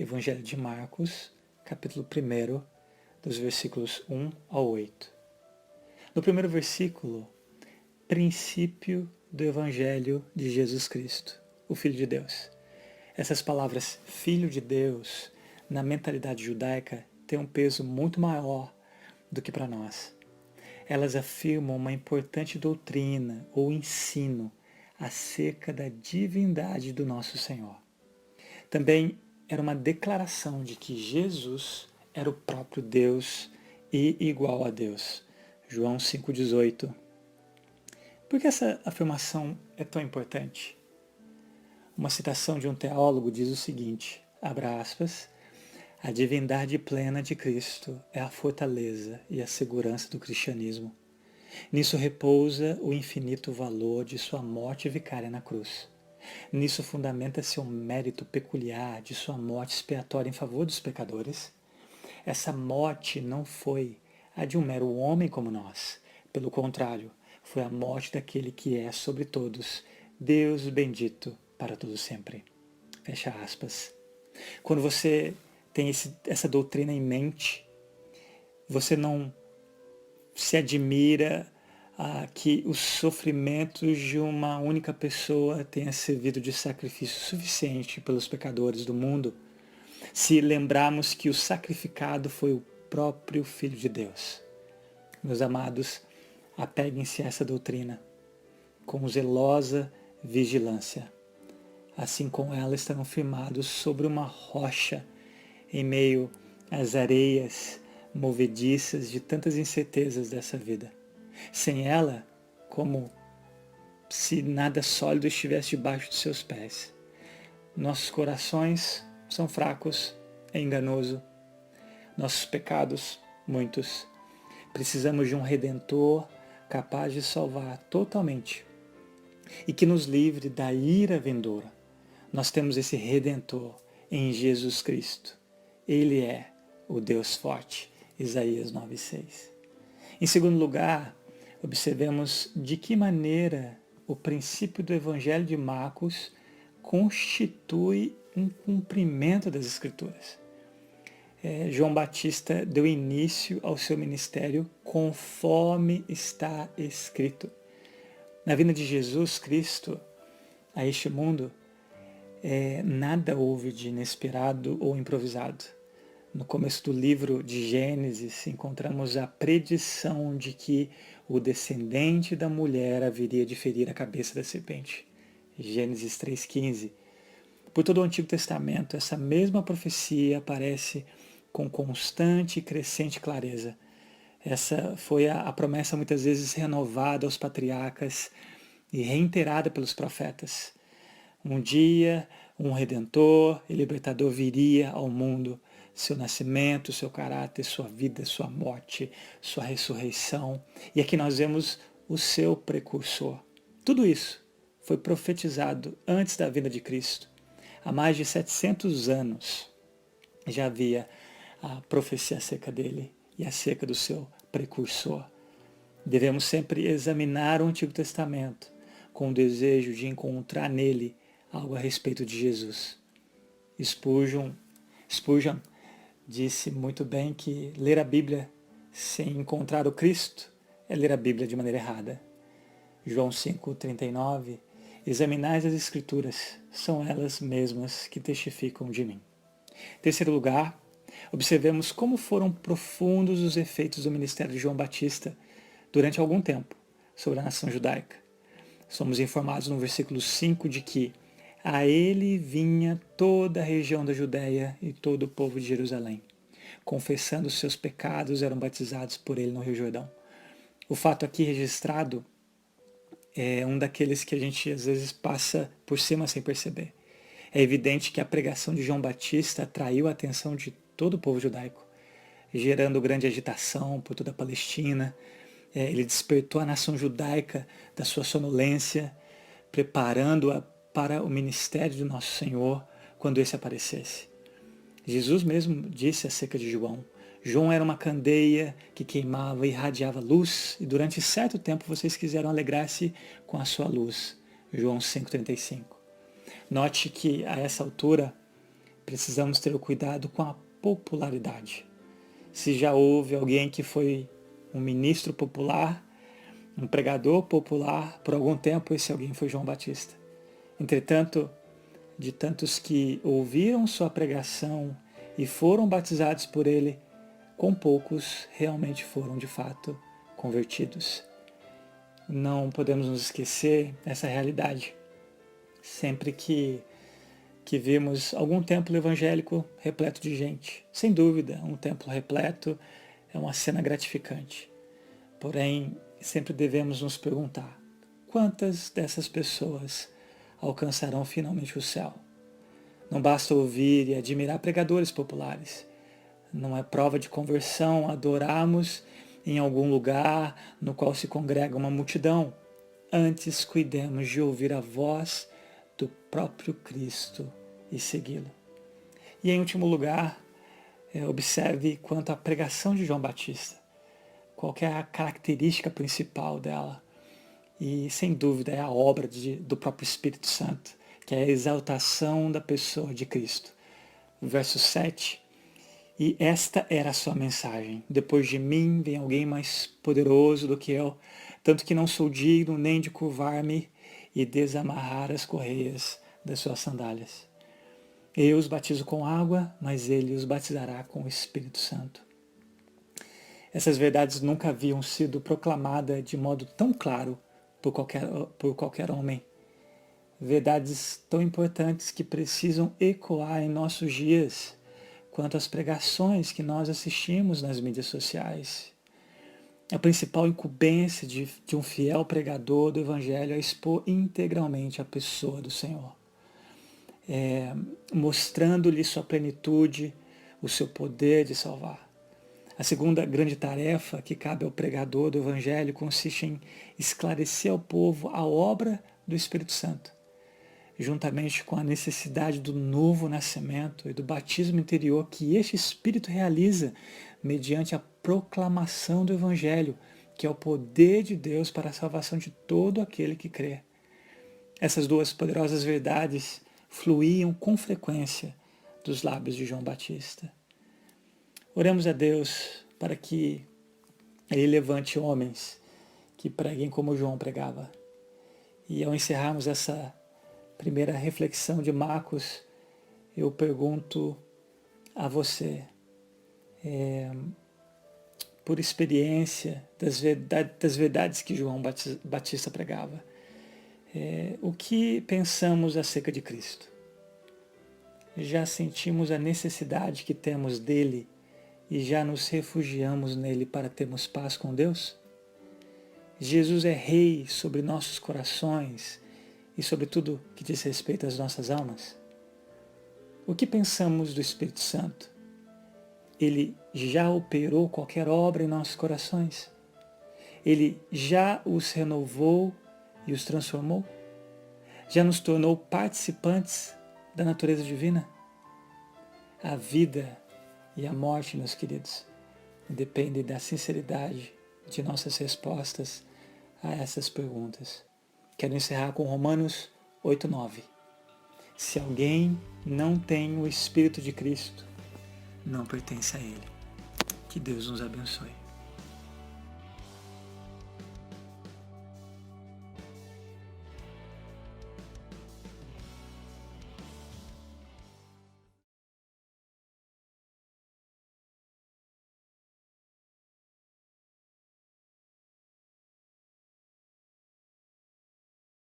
Evangelho de Marcos, capítulo 1, dos versículos 1 ao 8. No primeiro versículo, princípio do Evangelho de Jesus Cristo, o Filho de Deus. Essas palavras Filho de Deus, na mentalidade judaica, têm um peso muito maior do que para nós. Elas afirmam uma importante doutrina ou ensino acerca da divindade do nosso Senhor. Também era uma declaração de que Jesus era o próprio Deus e igual a Deus. João 5,18. Por que essa afirmação é tão importante? Uma citação de um teólogo diz o seguinte, abre aspas, a divindade plena de Cristo é a fortaleza e a segurança do cristianismo. Nisso repousa o infinito valor de sua morte vicária na cruz. Nisso fundamenta-se o mérito peculiar de sua morte expiatória em favor dos pecadores. Essa morte não foi a de um mero homem como nós. Pelo contrário, foi a morte daquele que é sobre todos, Deus bendito para todo sempre. Fecha aspas. Quando você tem essa doutrina em mente, você não se admira que os sofrimentos de uma única pessoa tenha servido de sacrifício suficiente pelos pecadores do mundo, se lembrarmos que o sacrificado foi o próprio Filho de Deus. Meus amados, apeguem-se a essa doutrina com zelosa vigilância. Assim como ela estarão firmados sobre uma rocha em meio às areias movediças de tantas incertezas dessa vida. Sem ela, como se nada sólido estivesse debaixo dos seus pés. Nossos corações são fracos, é enganoso. Nossos pecados, muitos. Precisamos de um Redentor capaz de salvar totalmente e que nos livre da ira vindoura. Nós temos esse Redentor em Jesus Cristo. Ele é o Deus forte. Isaías 9,6. Em segundo lugar, observemos de que maneira o princípio do Evangelho de Marcos constitui um cumprimento das Escrituras. João Batista deu início ao seu ministério conforme está escrito. Na vinda de Jesus Cristo a este mundo, nada houve de inesperado ou improvisado. No começo do livro de Gênesis, encontramos a predição de que o descendente da mulher haveria de ferir a cabeça da serpente. Gênesis 3,15. Por todo o Antigo Testamento, essa mesma profecia aparece com constante e crescente clareza. Essa foi a promessa muitas vezes renovada aos patriarcas e reiterada pelos profetas. Um dia, um Redentor e Libertador viria ao mundo. Seu nascimento, seu caráter, sua vida, sua morte, sua ressurreição. E aqui nós vemos o seu precursor. Tudo isso foi profetizado antes da vinda de Cristo. Há mais de 700 anos já havia a profecia acerca dele e acerca do seu precursor. Devemos sempre examinar o Antigo Testamento com o desejo de encontrar nele algo a respeito de Jesus. Spurgeon disse muito bem que ler a Bíblia sem encontrar o Cristo é ler a Bíblia de maneira errada. João 5,39, examinais as Escrituras, são elas mesmas que testificam de mim. Em terceiro lugar, observemos como foram profundos os efeitos do ministério de João Batista durante algum tempo sobre a nação judaica. Somos informados no versículo 5 de que a ele vinha toda a região da Judéia e todo o povo de Jerusalém. Confessando seus pecados, eram batizados por ele no Rio Jordão. O fato aqui registrado é um daqueles que a gente às vezes passa por cima sem perceber. É evidente que a pregação de João Batista atraiu a atenção de todo o povo judaico, gerando grande agitação por toda a Palestina. Ele despertou a nação judaica da sua sonolência, preparando-a para o ministério do nosso Senhor quando esse aparecesse. Jesus mesmo disse acerca de João. João era uma candeia que queimava e irradiava luz, e durante certo tempo vocês quiseram alegrar-se com a sua luz. João 5,35. Note que a essa altura, precisamos ter o cuidado com a popularidade. Se já houve alguém que foi um ministro popular, um pregador popular, por algum tempo esse alguém foi João Batista. Entretanto, de tantos que ouviram sua pregação e foram batizados por ele, com poucos realmente foram de fato convertidos. Não podemos nos esquecer dessa realidade. Sempre que vimos algum templo evangélico repleto de gente, sem dúvida, um templo repleto é uma cena gratificante. Porém, sempre devemos nos perguntar, quantas dessas pessoas alcançarão finalmente o céu? Não basta ouvir e admirar pregadores populares. Não é prova de conversão adorarmos em algum lugar no qual se congrega uma multidão. Antes, cuidemos de ouvir a voz do próprio Cristo e segui-lo. E em último lugar, observe quanto à pregação de João Batista. Qual é a característica principal dela? E sem dúvida é a obra do próprio Espírito Santo, que é a exaltação da pessoa de Cristo. Verso 7. E esta era a sua mensagem: depois de mim vem alguém mais poderoso do que eu, tanto que não sou digno nem de curvar-me e desamarrar as correias das suas sandálias. Eu os batizo com água, mas ele os batizará com o Espírito Santo. Essas verdades nunca haviam sido proclamadas de modo tão claro por qualquer homem. Verdades tão importantes que precisam ecoar em nossos dias, quanto às pregações que nós assistimos nas mídias sociais. A principal incumbência de um fiel pregador do Evangelho é expor integralmente a pessoa do Senhor, mostrando-lhe sua plenitude, o seu poder de salvar. A segunda grande tarefa que cabe ao pregador do Evangelho consiste em esclarecer ao povo a obra do Espírito Santo, juntamente com a necessidade do novo nascimento e do batismo interior que este Espírito realiza mediante a proclamação do Evangelho, que é o poder de Deus para a salvação de todo aquele que crê. Essas duas poderosas verdades fluíam com frequência dos lábios de João Batista. Oremos a Deus para que Ele levante homens que preguem como João pregava. E ao encerrarmos essa primeira reflexão de Marcos, eu pergunto a você, por experiência das verdades que João Batista pregava, o que pensamos acerca de Cristo? Já sentimos a necessidade que temos dele e já nos refugiamos nele para termos paz com Deus? Jesus é Rei sobre nossos corações e sobre tudo que diz respeito às nossas almas? O que pensamos do Espírito Santo? Ele já operou qualquer obra em nossos corações? Ele já os renovou e os transformou? Já nos tornou participantes da natureza divina? A vida e a morte, meus queridos, dependem da sinceridade de nossas respostas a essas perguntas. Quero encerrar com Romanos 8:9. Se alguém não tem o Espírito de Cristo, não pertence a Ele. Que Deus nos abençoe.